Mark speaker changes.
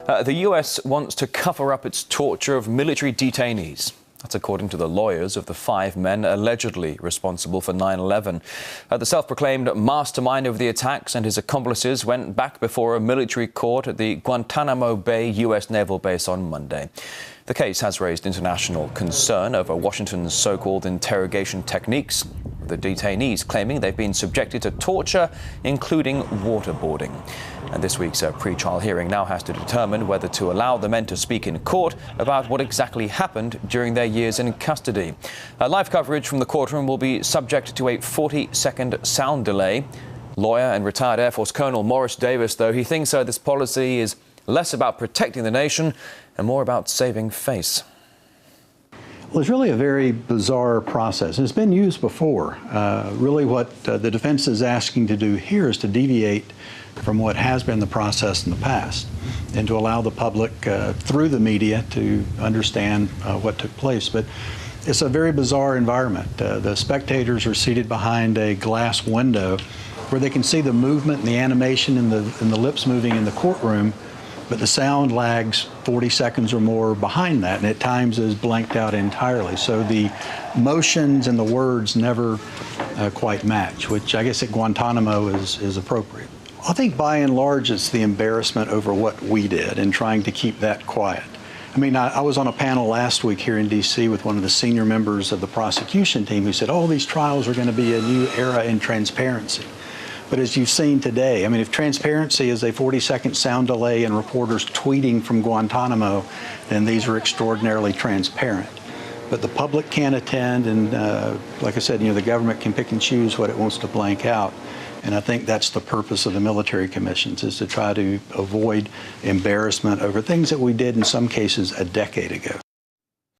Speaker 1: The US wants to cover up its torture of military detainees. That's according to the lawyers of the 5 men allegedly responsible for 9/11. The self-proclaimed mastermind of the attacks and his accomplices went back before a military court at the Guantanamo Bay US naval base on Monday. The case has raised international concern over Washington's so-called interrogation techniques, the detainees claiming they've been subjected to torture, including waterboarding. And this week's pre-trial hearing now has to determine whether to allow the men to speak in court about what exactly happened during their years in custody. Live coverage from the courtroom will be subject to a 40-second sound delay. Lawyer and retired Air Force Colonel Morris Davis, though, he thinks this policy is less about protecting the nation and more about saving face.
Speaker 2: Well, it's really a very bizarre process. It's been used before. Really what the defense is asking to do here is to deviate from what has been the process in the past and to allow the public through the media to understand what took place. But it's a very bizarre environment. The spectators are seated behind a glass window where they can see the movement and the animation and the lips moving in the courtroom, but the sound lags 40 seconds or more behind that, and at times is blanked out entirely. So the motions and the words never quite match, which I guess at Guantanamo is appropriate. I think by and large it's the embarrassment over what we did and trying to keep that quiet. I mean, I was on a panel last week here in D.C. with one of the senior members of the prosecution team who said, oh, these trials are going to be a new era in transparency. But as you've seen today, I mean, if transparency is a 40-second sound delay and reporters tweeting from Guantanamo, then these are extraordinarily transparent. But the public can't attend, and like I said, the government can pick and choose what it wants to blank out. And I think that's the purpose of the military commissions, is to try to avoid embarrassment over things that we did in some cases a decade ago.